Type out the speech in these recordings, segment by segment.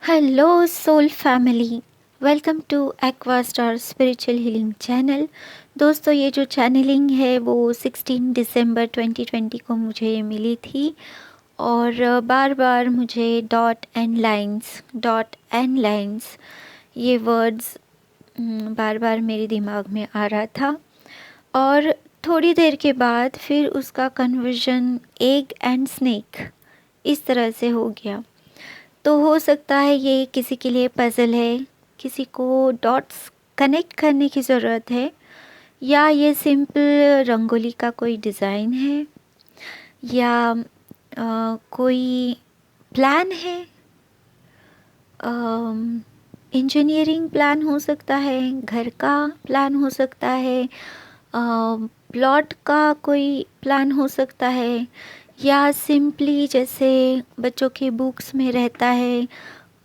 Hello soul family, welcome to aqua star spiritual healing channel. दोस्तों, ये जो channelling है वो 16 दिसंबर 2020 को मुझे मिली थी और बार बार मुझे डॉट एंड लाइंस ये वर्ड्स बार बार मेरे दिमाग में आ रहा था। और थोड़ी देर के बाद फिर उसका कन्वर्जन एग एंड स्नेक इस तरह से हो गया। तो हो सकता है ये किसी के लिए पज़ल है, किसी को डॉट्स कनेक्ट करने की ज़रूरत है, या ये सिंपल रंगोली का कोई डिज़ाइन है, या कोई प्लान है। इंजीनियरिंग प्लान हो सकता है, घर का प्लान हो सकता है, प्लॉट का कोई प्लान हो सकता है, या सिंपली जैसे बच्चों के बुक्स में रहता है,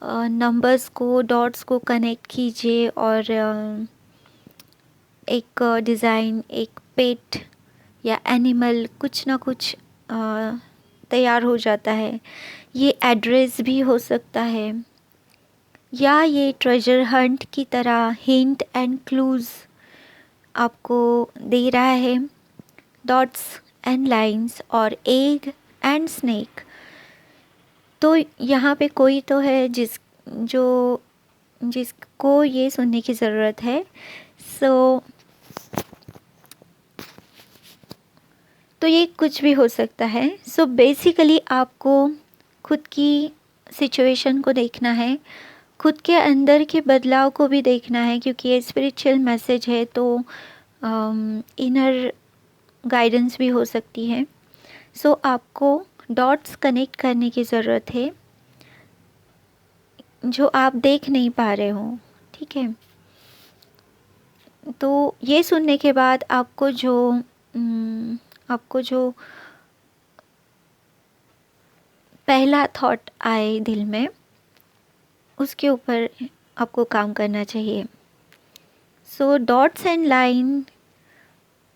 नंबर्स को डॉट्स को कनेक्ट कीजिए और एक डिज़ाइन, एक पेट या एनिमल कुछ ना कुछ तैयार हो जाता है। ये एड्रेस भी हो सकता है, या ये ट्रेजर हंट की तरह हिंट एंड क्लूज़ आपको दे रहा है। डॉट्स एंड लाइंस और एग एंड स्नेक। तो यहाँ पे कोई तो है जिसको ये सुनने की ज़रूरत है। सो तो ये कुछ भी हो सकता है। सो बेसिकली आपको खुद की सिचुएशन को देखना है, खुद के अंदर के बदलाव को भी देखना है, क्योंकि ये स्पिरिचुअल मैसेज है तो इनर गाइडेंस भी हो सकती है। सो आपको डॉट्स कनेक्ट करने की ज़रूरत है जो आप देख नहीं पा रहे हो, ठीक है। तो ये सुनने के बाद आपको जो पहला थॉट आए दिल में, उसके ऊपर आपको काम करना चाहिए। सो डॉट्स एंड लाइन,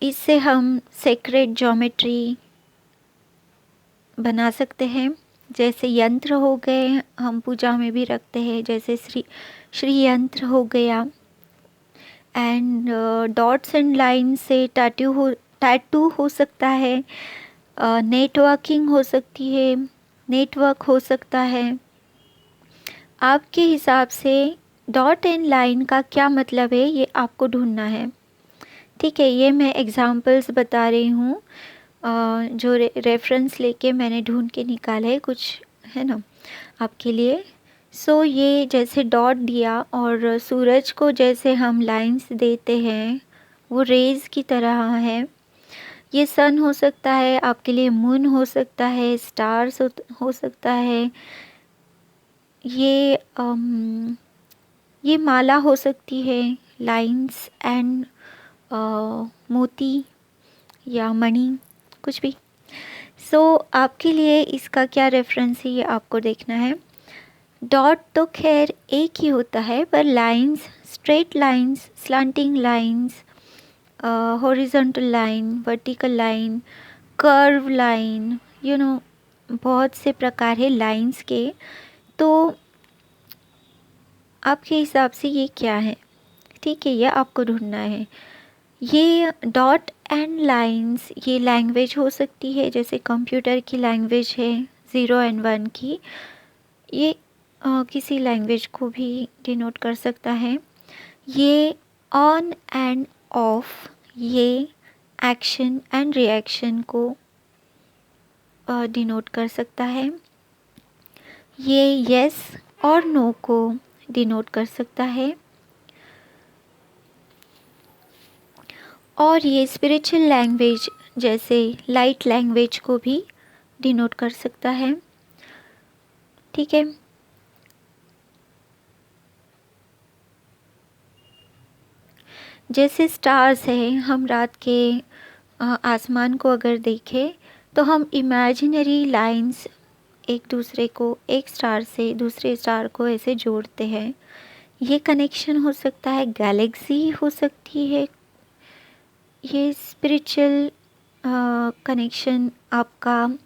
इससे हम सेक्रेट ज्योमेट्री बना सकते हैं। जैसे यंत्र हो गए, हम पूजा में भी रखते हैं, जैसे श्री यंत्र हो गया। एंड डॉट्स एंड लाइन से टैटू हो सकता है, नेटवर्किंग हो सकती है, नेटवर्क हो सकता है। आपके हिसाब से डॉट एंड लाइन का क्या मतलब है, ये आपको ढूंढना है, ठीक है। ये मैं एग्जांपल्स बता रही हूँ, जो रेफरेंस लेके मैंने ढूंढ के निकाला है कुछ, है ना, आपके लिए। सो ये जैसे डॉट दिया, और सूरज को जैसे हम लाइंस देते हैं, वो रेज़ की तरह है। ये सन हो सकता है आपके लिए, मून हो सकता है, स्टार्स हो सकता है, ये माला हो सकती है, लाइंस एंड मोती या मणि, कुछ भी। सो आपके लिए इसका क्या रेफरेंस है, ये आपको देखना है। डॉट तो खैर एक ही होता है, पर lines, straight lines, slanting lines, horizontal line, vertical line, curve line, बहुत से प्रकार है लाइंस के। तो आपके हिसाब से ये क्या है, ठीक है, ये आपको ढूंढना है। ये डॉट एंड लाइंस, ये लैंग्वेज हो सकती है, जैसे कंप्यूटर की लैंग्वेज है 0 और 1 की। ये किसी लैंग्वेज को भी डिनोट कर सकता है। ये ऑन एंड ऑफ, ये एक्शन एंड रिएक्शन को डिनोट कर सकता है। ये यस और नो को डिनोट कर सकता है। और ये स्पिरिचुअल लैंग्वेज जैसे लाइट लैंग्वेज को भी डिनोट कर सकता है, ठीक है। जैसे स्टार्स है, हम रात के आसमान को अगर देखें तो हम इमेजिनरी लाइंस एक दूसरे को, एक स्टार से दूसरे स्टार को ऐसे जोड़ते हैं। ये कनेक्शन हो सकता है, गैलेक्सी हो सकती है, ये स्पिरिचुअल कनेक्शन आपका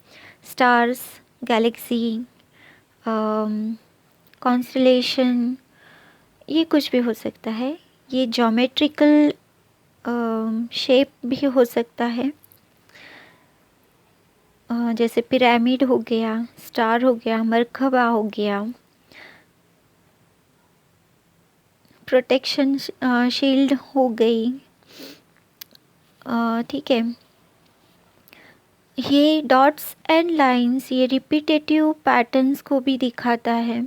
स्टार्स, गैलेक्सी, कॉन्स्टलेशन, ये कुछ भी हो सकता है। ये ज्योमेट्रिकल शेप भी हो सकता है, जैसे पिरामिड हो गया, स्टार हो गया, मरकबा हो गया, प्रोटेक्शन शील्ड हो गई। ठीक है। ये डॉट्स एंड लाइंस ये रिपीटेटिव पैटर्न्स को भी दिखाता है।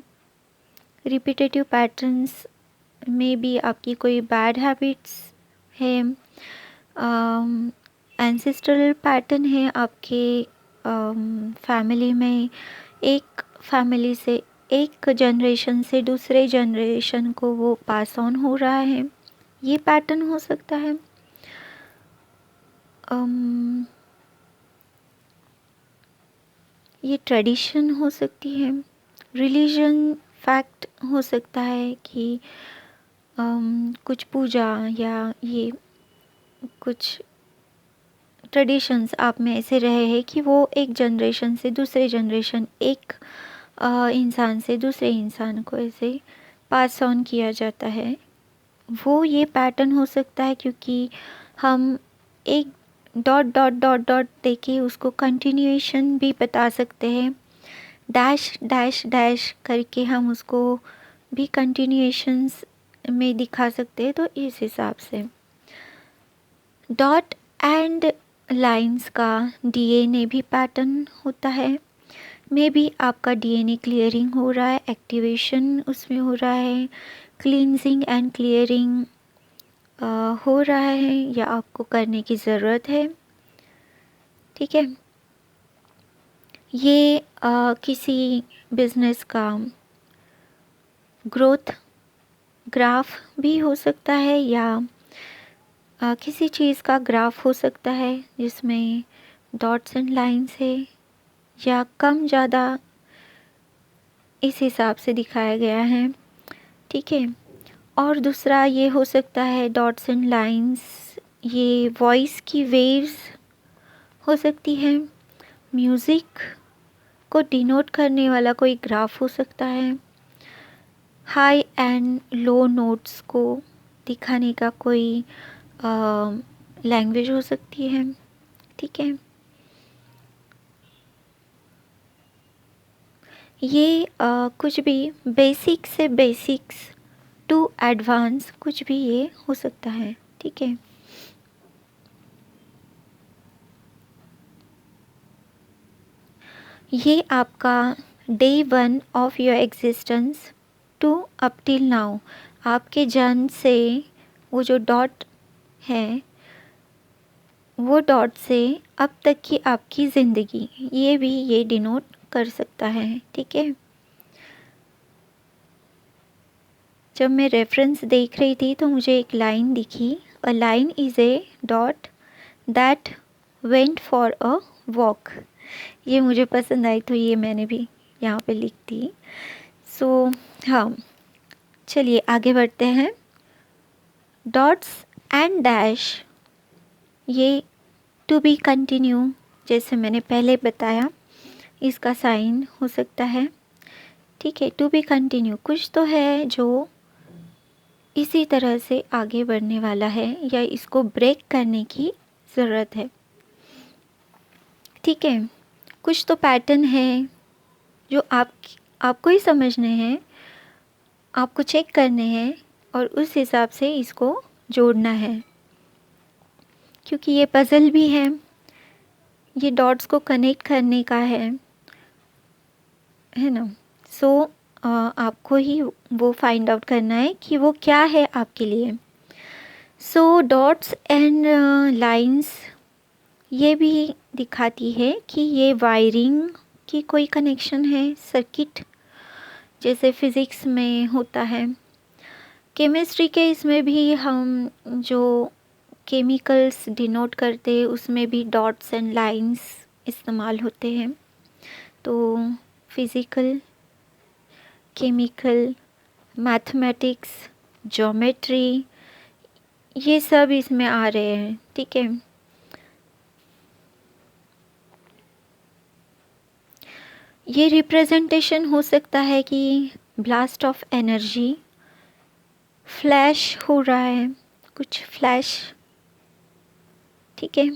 रिपीटेटिव पैटर्न्स में भी आपकी कोई बैड हैबिट्स है, एंसेस्ट्रल पैटर्न है आपके फैमिली में, एक फैमिली से एक जनरेशन से दूसरे जनरेशन को वो पास ऑन हो रहा है, ये पैटर्न हो सकता है। ये ट्रेडिशन हो सकती है, रिलीजन फैक्ट हो सकता है कि कुछ पूजा या ये कुछ ट्रेडिशंस आप में ऐसे रहे हैं कि वो एक जनरेशन से दूसरे जनरेशन, एक इंसान से दूसरे इंसान को ऐसे पास ऑन किया जाता है, वो ये पैटर्न हो सकता है। क्योंकि हम एक डॉट डॉट डॉट डॉट देके उसको कंटिन्यूएशन भी बता सकते हैं, डैश डैश डैश करके हम उसको भी कंटिन्यूएशंस में दिखा सकते हैं। तो इस हिसाब से डॉट एंड लाइंस का डीएनए भी पैटर्न होता है। मे बी आपका डीएनए क्लियरिंग हो रहा है, एक्टिवेशन उसमें हो रहा है, क्लींजिंग एंड क्लियरिंग हो रहा है या आपको करने की ज़रूरत है। ठीक है। ये किसी बिजनेस का ग्रोथ ग्राफ भी हो सकता है या किसी चीज़ का ग्राफ हो सकता है जिसमें डॉट्स एंड लाइंस है या कम ज़्यादा इस हिसाब से दिखाया गया है। ठीक है। और दूसरा ये हो सकता है डॉट्स एंड लाइंस, ये वॉइस की वेव्स हो सकती है, म्यूज़िक को डिनोट करने वाला कोई ग्राफ हो सकता है, हाई एंड लो नोट्स को दिखाने का कोई लैंग्वेज हो सकती है। ठीक है। ये कुछ भी बेसिक से बेसिक्स टू एडवांस कुछ भी ये हो सकता है। ठीक है। ये आपका day 1 of your existence to up till now, आपके जन्म से वो जो डॉट है, वो डॉट से अब तक की आपकी ज़िंदगी, ये भी ये डिनोट कर सकता है। ठीक है। जब मैं रेफरेंस देख रही थी तो मुझे एक लाइन दिखी, a line is a dot that went for a walk. ये मुझे पसंद आई तो ये मैंने भी यहाँ पे लिख दी। सो हाँ, चलिए आगे बढ़ते हैं। डॉट्स एंड डैश ये टू बी कंटिन्यू, जैसे मैंने पहले बताया, इसका साइन हो सकता है। ठीक है। टू बी कंटिन्यू कुछ तो है जो इसी तरह से आगे बढ़ने वाला है या इसको ब्रेक करने की ज़रूरत है। ठीक है। कुछ तो पैटर्न है जो आपको ही समझने हैं, आपको चेक करने हैं और उस हिसाब से इसको जोड़ना है, क्योंकि ये पज़ल भी है, ये डॉट्स को कनेक्ट करने का है ना। सो आपको ही वो फाइंड आउट करना है कि वो क्या है आपके लिए। सो डॉट्स एंड लाइंस ये भी दिखाती है कि ये वायरिंग की कोई कनेक्शन है, सर्किट जैसे फिज़िक्स में होता है। केमिस्ट्री के इसमें भी हम जो केमिकल्स डिनोट करते हैं उसमें भी डॉट्स एंड लाइंस इस्तेमाल होते हैं। तो फिज़िकल, केमिकल, मैथमेटिक्स, ज्योमेट्री, ये सब इसमें आ रहे हैं। ठीक है। ये रिप्रेजेंटेशन हो सकता है कि ब्लास्ट ऑफ एनर्जी, फ्लैश हो रहा है, कुछ फ्लैश, ठीक है।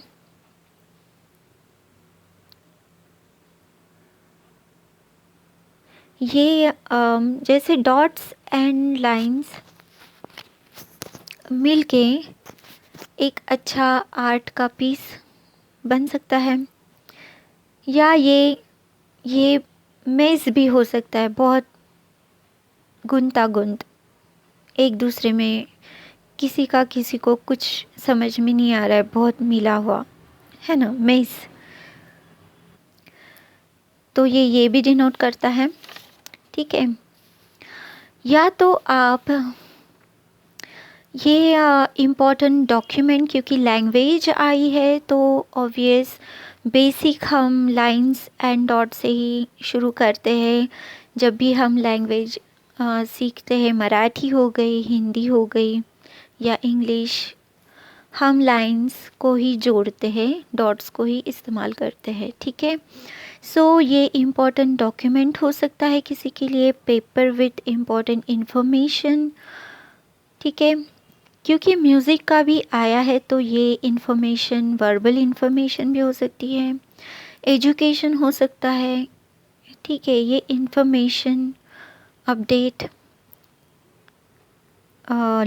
ये जैसे डॉट्स एंड लाइंस मिलके एक अच्छा आर्ट का पीस बन सकता है, या ये मेज़ भी हो सकता है, बहुत गुंतागुंत, एक दूसरे में किसी का किसी को कुछ समझ में नहीं आ रहा है, बहुत मिला हुआ है ना, मेज़। तो ये भी डिनोट करता है, ठीक है। या तो आप ये इम्पॉर्टेंट डॉक्यूमेंट, क्योंकि लैंग्वेज आई है तो ऑब्वियस बेसिक हम लाइंस एंड डॉट से ही शुरू करते हैं। जब भी हम लैंग्वेज सीखते हैं, मराठी हो गई, हिंदी हो गई या इंग्लिश, हम लाइंस को ही जोड़ते हैं, डॉट्स को ही इस्तेमाल करते हैं, ठीक है। सो ये इम्पॉर्टेंट डॉक्यूमेंट हो सकता है किसी के लिए, पेपर विथ इम्पॉर्टेंट इंफॉर्मेशन, ठीक है। क्योंकि म्यूज़िक का भी आया है तो ये इन्फॉर्मेशन वर्बल इन्फॉर्मेशन भी हो सकती है, एजुकेशन हो सकता है, ठीक है। ये इन्फॉर्मेशन अपडेट,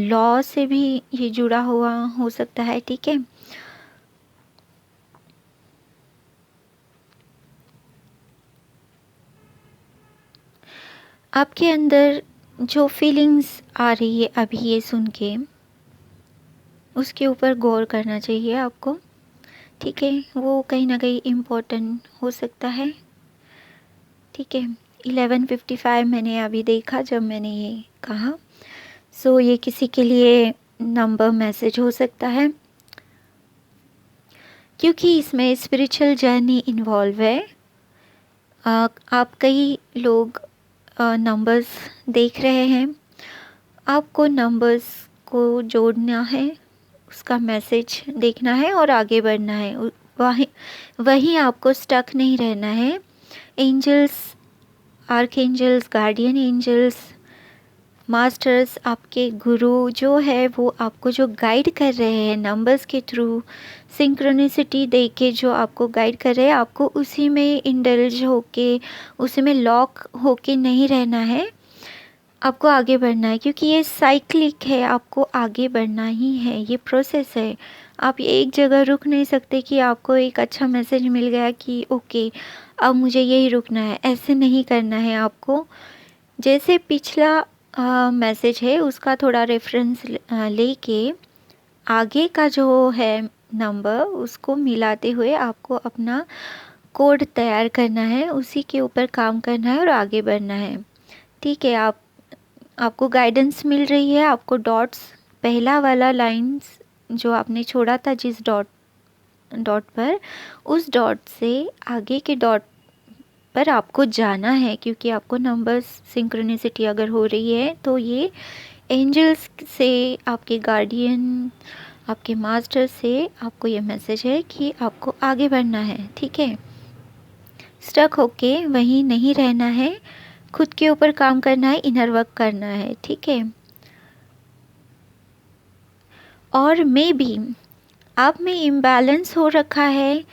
लॉ से भी ये जुड़ा हुआ हो सकता है, ठीक है। आपके अंदर जो फीलिंग्स आ रही है अभी ये सुन के, उसके ऊपर गौर करना चाहिए आपको, ठीक है। वो कहीं ना कहीं इम्पोर्टेंट हो सकता है, ठीक है। 11:55 मैंने अभी देखा जब मैंने ये कहा। सो ये किसी के लिए नंबर मैसेज हो सकता है, क्योंकि इसमें स्पिरिचुअल जर्नी इन्वॉल्व है। आप कई लोग नंबर्स देख रहे हैं, आपको नंबर्स को जोड़ना है, उसका मैसेज देखना है और आगे बढ़ना है, वहीं आपको स्टक नहीं रहना है। Angels, archangels, guardian angels, masters, आपके गुरु जो है वो आपको जो गाइड कर रहे हैं नंबर्स के थ्रू, सिंक्रोनिसिटी दे के जो आपको गाइड कर रहे हैं, आपको उसी में इंडल्ज होके, उसी में लॉक होके नहीं रहना है, आपको आगे बढ़ना है। क्योंकि ये साइक्लिक है, आपको आगे बढ़ना ही है, ये प्रोसेस है। आप एक जगह रुक नहीं सकते कि आपको एक अच्छा मैसेज मिल गया कि ओके अब मुझे यही रुकना है, ऐसे नहीं करना है आपको। जैसे पिछला मैसेज है उसका थोड़ा रेफरेंस लेके आगे का जो है नंबर उसको मिलाते हुए आपको अपना कोड तैयार करना है, उसी के ऊपर काम करना है और आगे बढ़ना है, ठीक है। आपको गाइडेंस मिल रही है, आपको डॉट्स, पहला वाला लाइंस जो आपने छोड़ा था जिस डॉट डॉट पर, उस डॉट से आगे के डॉट पर आपको जाना है, क्योंकि आपको नंबर्स सिंक्रोनिसिटी अगर हो रही है तो ये एंजल्स से, आपके गार्डियन, आपके मास्टर से आपको ये मैसेज है कि आपको आगे बढ़ना है, ठीक है। स्टक होके वहीं नहीं रहना है, खुद के ऊपर काम करना है, इनर वर्क करना है, ठीक है। और मे बी आप में इम्बैलेंस हो रखा है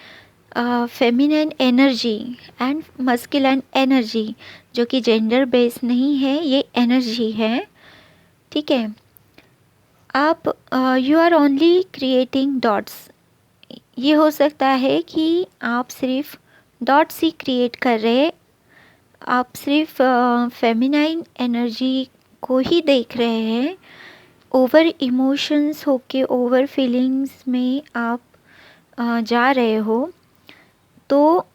feminine energy and masculine energy, जो कि जेंडर बेस नहीं है, ये एनर्जी है, ठीक है। आप you are only creating dots, ये हो सकता है कि आप सिर्फ डॉट्स ही क्रिएट कर रहे, आप सिर्फ फेमिनाइन एनर्जी को ही देख रहे हैं, ओवर इमोशंस होके, ओवर फीलिंग्स में आप जा रहे हो। तो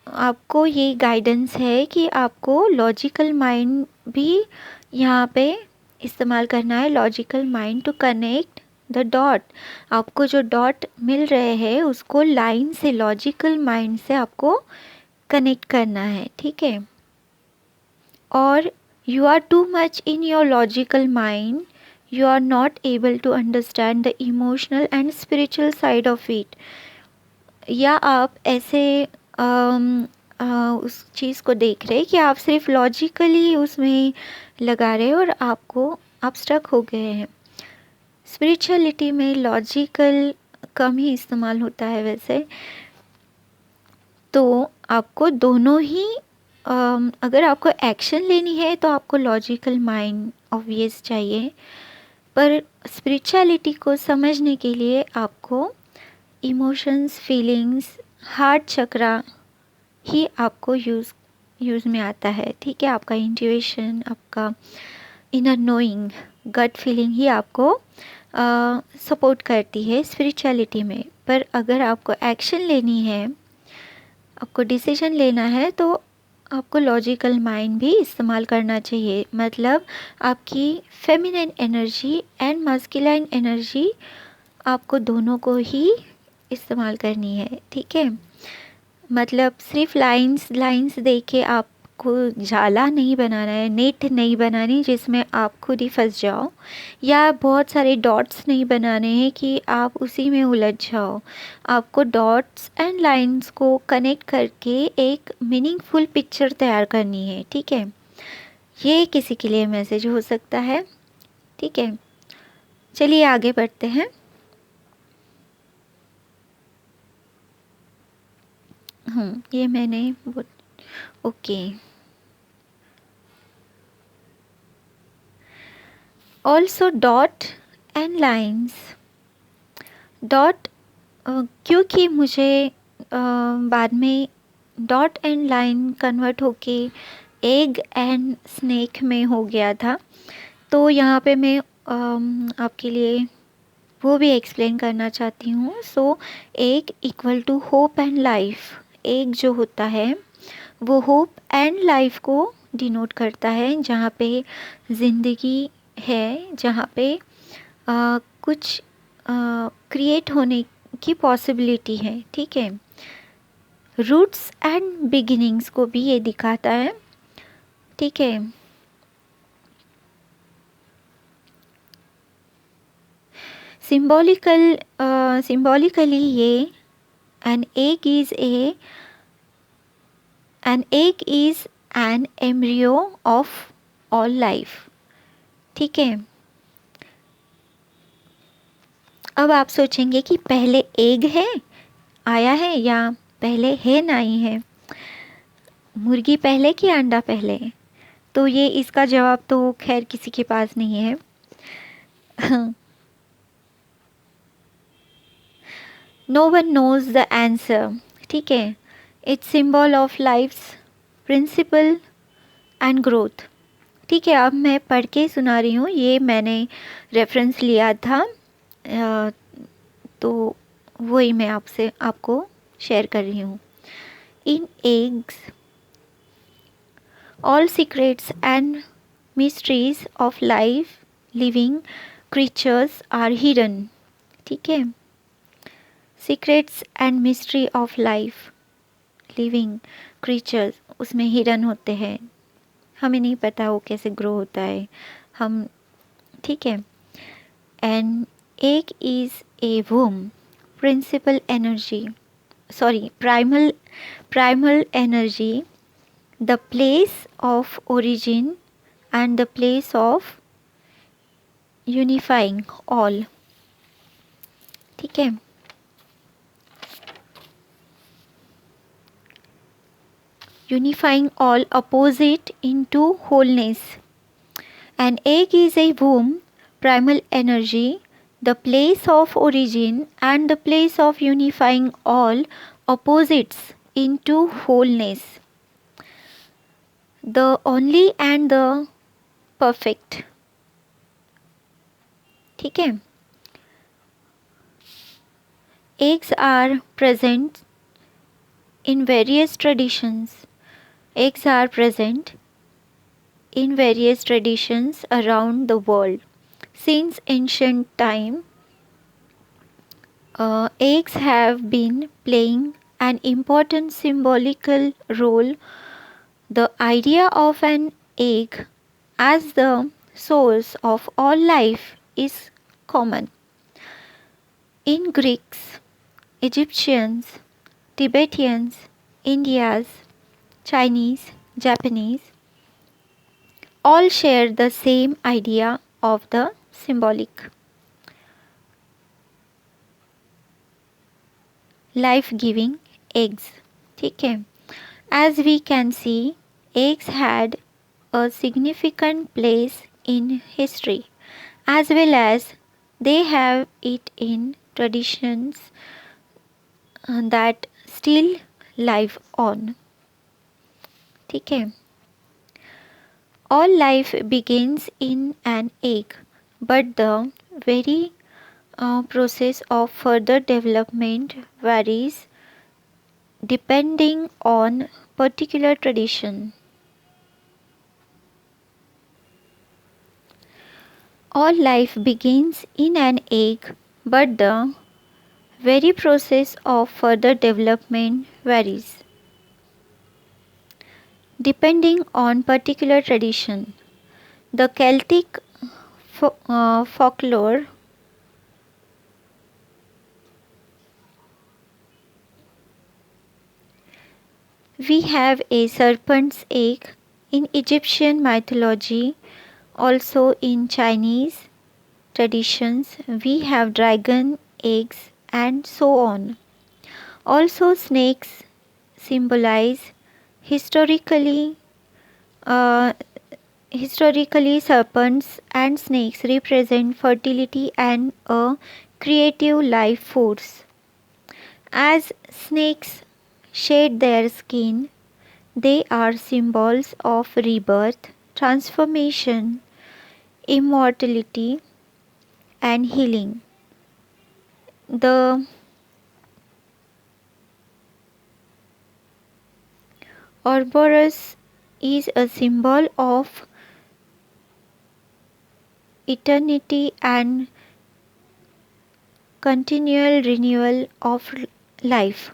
आपको ये गाइडेंस है कि आपको लॉजिकल माइंड भी यहाँ पे इस्तेमाल करना है, logical mind to connect the dot. आपको जो डॉट मिल रहे हैं उसको लाइन से, लॉजिकल माइंड से आपको कनेक्ट करना है, ठीक है। और you are too much in your logical mind, you are not able to understand the emotional and spiritual side of it। या आप ऐसे उस चीज़ को देख रहे कि आप सिर्फ लॉजिकली उसमें लगा रहे हो और आप स्टक हो गए हैं। स्पिरिचुअलिटी में लॉजिकल कम ही इस्तेमाल होता है वैसे। तो आपको दोनों ही अगर आपको एक्शन लेनी है तो आपको लॉजिकल माइंड ऑब्वियस चाहिए, पर स्पिरिचुअलिटी को समझने के लिए आपको इमोशंस, फीलिंग्स, हार्ट चक्रा ही आपको यूज़ में आता है। ठीक है, आपका इंट्यूशन, आपका इनर नोइंग, गट फीलिंग ही आपको सपोर्ट करती है स्पिरिचुअलिटी में। पर अगर आपको एक्शन लेनी है, आपको डिसीजन लेना है, तो आपको लॉजिकल माइंड भी इस्तेमाल करना चाहिए। मतलब आपकी feminine energy and masculine energy, आपको दोनों को ही इस्तेमाल करनी है। ठीक है, मतलब सिर्फ लाइंस देख के आपको जाला नहीं बनाना है, नेट नहीं बनानी जिसमें आप खुद ही फंस जाओ, या बहुत सारे डॉट्स नहीं बनाने हैं कि आप उसी में उलझ जाओ। आपको डॉट्स एंड लाइंस को कनेक्ट करके एक मीनिंगफुल पिक्चर तैयार करनी है। ठीक है, ये किसी के लिए मैसेज हो सकता है। ठीक है, चलिए आगे बढ़ते हैं। ये मैंने okay. Also dot and lines. Dot क्योंकि मुझे बाद में डॉट एंड लाइन कन्वर्ट होके एग एंड स्नेक में हो गया था, तो यहाँ पे मैं आपके लिए वो भी एक्सप्लेन करना चाहती हूँ। So egg equal to hope and life. Egg जो होता है वो होप एंड लाइफ को डिनोट करता है, जहाँ पे ज़िंदगी है, जहाँ पे कुछ क्रिएट होने की पॉसिबिलिटी है। ठीक है, रूट्स एंड बिगिनिंग्स को भी ये दिखाता है। ठीक है, सिंबॉलिकली ये an egg is an embryo of all life. ठीक है, अब आप सोचेंगे कि पहले एग है आया है या पहले हेन आई है, मुर्गी पहले कि अंडा पहले? तो ये इसका जवाब तो खैर किसी के पास नहीं है। No one knows the answer. ठीक है, it's symbol of life's principle and growth. ठीक है, अब मैं पढ़ के सुना रही हूँ, ये मैंने रेफरेंस लिया था, तो वही मैं आपको शेयर कर रही हूँ। इन eggs all secrets and mysteries of life living creatures are hidden। ठीक है, secrets and mystery of life living creatures उसमें हिडन होते हैं, हमें नहीं पता वो कैसे ग्रो होता है हम। ठीक है, एंड एक is a womb principal energy, sorry primal energy, the place of origin and the place of unifying all। ठीक है, unifying all opposite into wholeness। An egg is a womb, primal energy, the place of origin and the place of unifying all opposites into wholeness, the only and the perfect। ठीक है, eggs are present in various traditions। Eggs are present in various traditions around the world since ancient time। Eggs have been playing an important symbolical role। The idea of an egg as the source of all life is common in Greeks, Egyptians, Tibetans, Indians, Chinese, Japanese, all share the same idea of the symbolic life-giving eggs. ठीक है. As we can see, eggs had a significant place in history, as well as they have it in traditions that still live on. ठीक है. All life begins in an egg, but the very process of further development varies depending on particular tradition. All life begins in an egg, but the very process of further development varies depending on particular tradition. The Celtic folklore we have a serpent's egg. In Egyptian mythology, also in Chinese traditions, we have dragon eggs and so on. Also, snakes symbolize historically serpents and snakes represent fertility and a creative life force. As snakes shed their skin, they are symbols of rebirth, transformation, immortality, and healing. The Ouroboros is a symbol of eternity and continual renewal of life.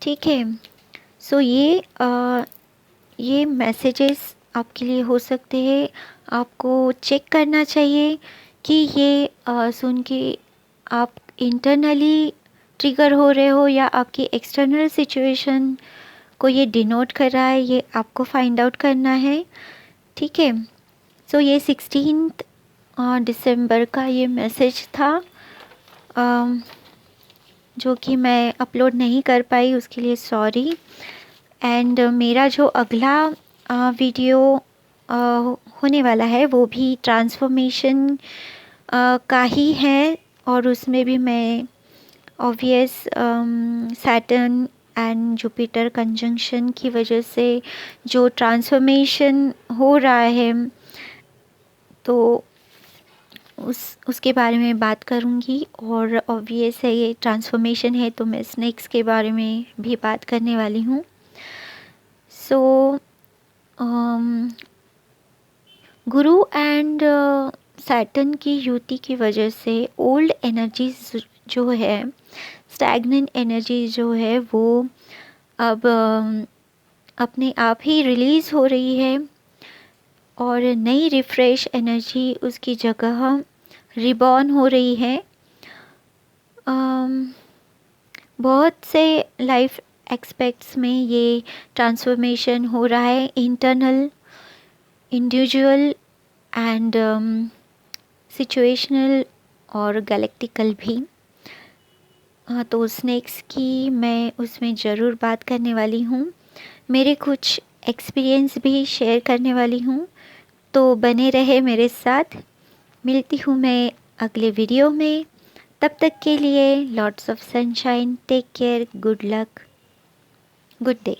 ठीक है. सो ये messages आपके लिए हो सकते हैं. आपको check करना चाहिए कि ये सुन के आप इंटरनली ट्रिगर हो रहे हो या आपकी एक्सटर्नल सिचुएशन को ये डिनोट कर रहा है. ये आपको फाइंड आउट करना है. ठीक है. सो ये 16 दिसंबर का ये मैसेज था जो कि मैं अपलोड नहीं कर पाई, उसके लिए सॉरी. एंड मेरा जो अगला वीडियो होने वाला है वो भी ट्रांसफॉर्मेशन का ही है और उसमें भी मैं obvious Saturn and Jupiter conjunction की वजह से जो ट्रांसफॉर्मेशन हो रहा है तो उसके बारे में बात करूँगी. और ऑब्वियस है ये ट्रांसफॉर्मेशन है तो मैं स्नेक्स के बारे में भी बात करने वाली हूँ. सो गुरु एंड सैटर्न की युति की वजह से ओल्ड एनर्जीज जो है, स्टैग्नेंट एनर्जी जो है वो अब अपने आप ही रिलीज़ हो रही है और नई रिफ़्रेश एनर्जी उसकी जगह रिबॉर्न हो रही है. बहुत से लाइफ एस्पेक्ट्स में ये ट्रांसफॉर्मेशन हो रहा है, इंटरनल, इंडिविजुअल एंड सिचुएशनल और गैलेक्टिकल भी. तो स्नेक्स की मैं उसमें ज़रूर बात करने वाली हूँ. मेरे कुछ एक्सपीरियंस भी शेयर करने वाली हूँ, तो बने रहे मेरे साथ. मिलती हूँ मैं अगले वीडियो में. तब तक के लिए lots of sunshine. Take care. Good luck. Good day.